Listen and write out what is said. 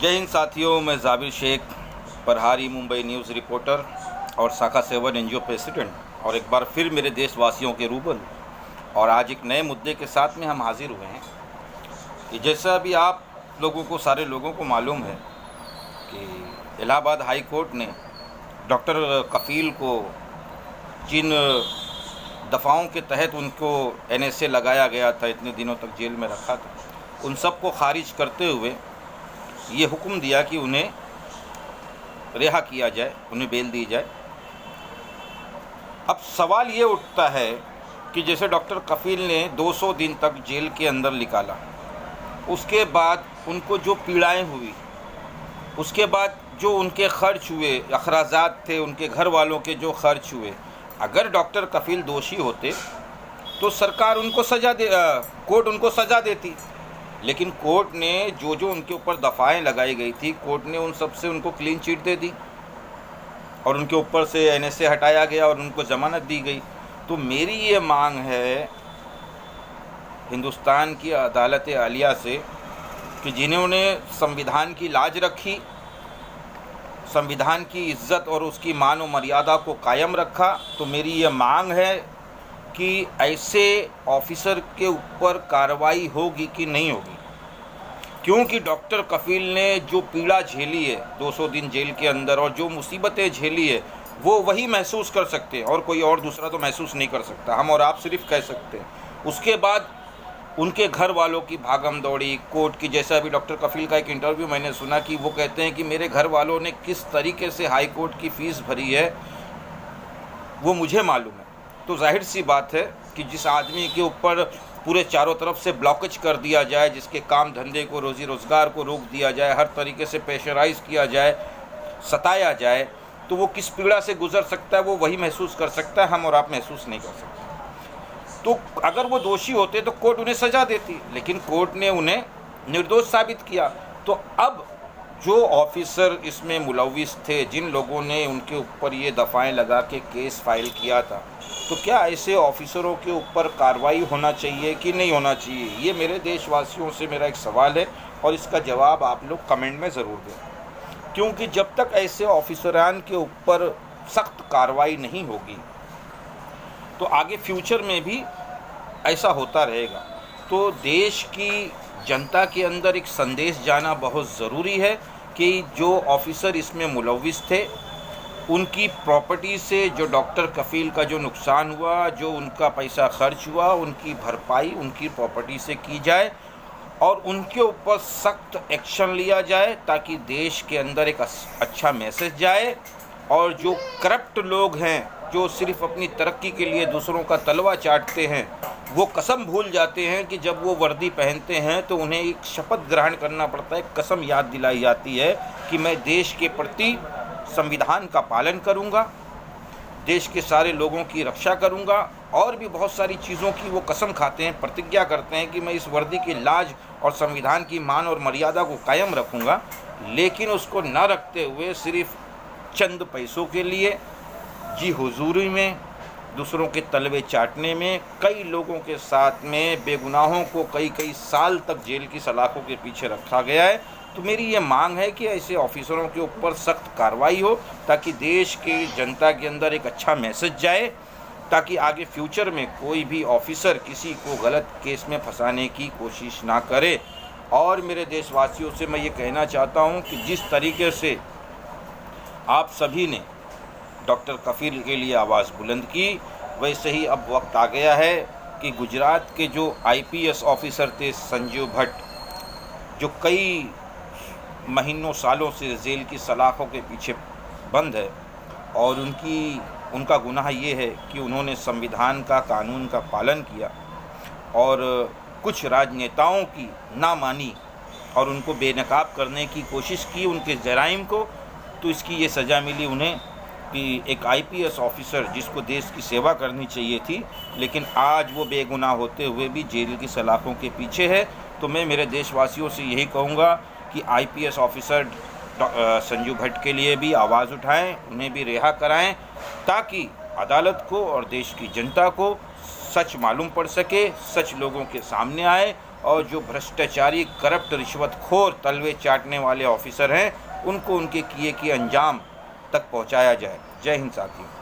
जय हिंद साथियों, मैं जाबिर शेख, प्रहारी मुंबई न्यूज़ रिपोर्टर और शाखा 7 एनजीओ प्रेसिडेंट और एक बार फिर मेरे देशवासियों के रूबरू और आज एक नए मुद्दे के साथ में हम हाजिर हुए हैं कि जैसा अभी आप लोगों को, सारे लोगों को मालूम है कि इलाहाबाद हाई कोर्ट ने डॉक्टर कफील को जिन दफ़ाओं के तहत उनको एनएसए लगाया गया था, इतने दिनों तक जेल में रखा था, उन सब को खारिज करते हुए ये हुक्म दिया कि उन्हें रिहा किया जाए, उन्हें बेल दी जाए। अब सवाल ये उठता है कि जैसे डॉक्टर कफील ने 200 दिन तक जेल के अंदर निकाला, उसके बाद उनको जो पीड़ाएं हुई, उसके बाद जो उनके खर्च हुए, अखराजात थे, उनके घर वालों के जो खर्च हुए, अगर डॉक्टर कफील दोषी होते तो सरकार उनको कोर्ट उनको सज़ा देती। लेकिन कोर्ट ने जो उनके ऊपर दफ़ाएं लगाई गई थी, कोर्ट ने उन सब से उनको क्लीन चिट दे दी और उनके ऊपर से एनएसए हटाया गया और उनको ज़मानत दी गई। तो मेरी ये मांग है हिंदुस्तान की अदालत आलिया से कि जिन्होंने संविधान की लाज रखी, संविधान की इज़्ज़त और उसकी मान और मर्यादा को कायम रखा, तो मेरी ये मांग है कि ऐसे ऑफिसर के ऊपर कार्रवाई होगी कि नहीं होगी। क्योंकि डॉक्टर कफील ने जो पीड़ा झेली है 200 दिन जेल के अंदर और जो मुसीबतें झेली है, वो वही महसूस कर सकते हैं और कोई और दूसरा तो महसूस नहीं कर सकता। हम और आप सिर्फ कह सकते हैं। उसके बाद उनके घर वालों की भागम दौड़ी कोर्ट की, जैसा अभी डॉक्टर कफील का एक इंटरव्यू मैंने सुना कि वो कहते हैं कि मेरे घर वालों ने किस तरीके से हाई कोर्ट की फ़ीस भरी है वो मुझे मालूम है। तो जाहिर सी बात है कि जिस आदमी के ऊपर पूरे चारों तरफ से ब्लॉकेज कर दिया जाए, जिसके काम धंधे को, रोज़ी रोज़गार को रोक दिया जाए, हर तरीके से प्रेशराइज़ किया जाए, सताया जाए, तो वो किस पीड़ा से गुजर सकता है वो वही महसूस कर सकता है। हम और आप महसूस नहीं कर सकते। तो अगर वो दोषी होते तो कोर्ट उन्हें सज़ा देती, लेकिन कोर्ट ने उन्हें निर्दोष साबित किया। तो अब जो ऑफिसर इसमें मुलविस थे, जिन लोगों ने उनके ऊपर ये दफ़ाएं लगा के केस फाइल किया था, तो क्या ऐसे ऑफिसरों के ऊपर कार्रवाई होना चाहिए कि नहीं होना चाहिए? ये मेरे देशवासियों से मेरा एक सवाल है और इसका जवाब आप लोग कमेंट में ज़रूर दें। क्योंकि जब तक ऐसे ऑफिसरान के ऊपर सख्त कार्रवाई नहीं होगी तो आगे फ्यूचर में भी ऐसा होता रहेगा। तो देश की जनता के अंदर एक संदेश जाना बहुत ज़रूरी है कि जो ऑफिसर इसमें मुलविस थे, उनकी प्रॉपर्टी से जो डॉक्टर कफील का जो नुकसान हुआ, जो उनका पैसा खर्च हुआ, उनकी भरपाई उनकी प्रॉपर्टी से की जाए और उनके ऊपर सख्त एक्शन लिया जाए, ताकि देश के अंदर एक अच्छा मैसेज जाए। और जो करप्ट लोग हैं, जो सिर्फ अपनी तरक्की के लिए दूसरों का तलवा चाटते हैं, वो कसम भूल जाते हैं कि जब वो वर्दी पहनते हैं तो उन्हें एक शपथ ग्रहण करना पड़ता है, कसम याद दिलाई जाती है कि मैं देश के प्रति संविधान का पालन करूंगा, देश के सारे लोगों की रक्षा करूंगा, और भी बहुत सारी चीज़ों की वो कसम खाते हैं, प्रतिज्ञा करते हैं कि मैं इस वर्दी की लाज और संविधान की मान और मर्यादा को कायम रखूंगा। लेकिन उसको न रखते हुए सिर्फ चंद पैसों के लिए जी हुजूरी में, दूसरों के तलवे चाटने में, कई लोगों के साथ में बेगुनाहों को कई साल तक जेल की सलाखों के पीछे रखा गया है। तो मेरी ये मांग है कि ऐसे ऑफिसरों के ऊपर सख्त कार्रवाई हो, ताकि देश की जनता के अंदर एक अच्छा मैसेज जाए, ताकि आगे फ्यूचर में कोई भी ऑफिसर किसी को गलत केस में फंसाने की कोशिश ना करे। और मेरे देशवासियों से मैं ये कहना चाहता हूँ कि जिस तरीके से आप सभी ने डॉक्टर कफील के लिए आवाज़ बुलंद की, वैसे ही अब वक्त आ गया है कि गुजरात के जो आईपीएस ऑफिसर थे संजीव भट्ट, जो कई महीनों सालों से जेल की सलाखों के पीछे बंद है, और उनका गुनाह ये है कि उन्होंने संविधान का, कानून का पालन किया और कुछ राजनेताओं की ना मानी और उनको बेनकाब करने की कोशिश की, उनके जराइम को। तो इसकी ये सज़ा मिली उन्हें कि एक आईपीएस ऑफिसर जिसको देश की सेवा करनी चाहिए थी, लेकिन आज वो बेगुनाह होते हुए भी जेल की सलाखों के पीछे है। तो मैं मेरे देशवासियों से यही कहूँगा कि आईपीएस ऑफिसर संजीव भट्ट के लिए भी आवाज़ उठाएं, उन्हें भी रिहा कराएं, ताकि अदालत को और देश की जनता को सच मालूम पड़ सके, सच लोगों के सामने आए और जो भ्रष्टाचारी, करप्ट, रिश्वतखोर, तलवे चाटने वाले ऑफिसर हैं, उनको उनके किए की अंजाम तक पहुंचाया जाए। जय हिंद साथियों।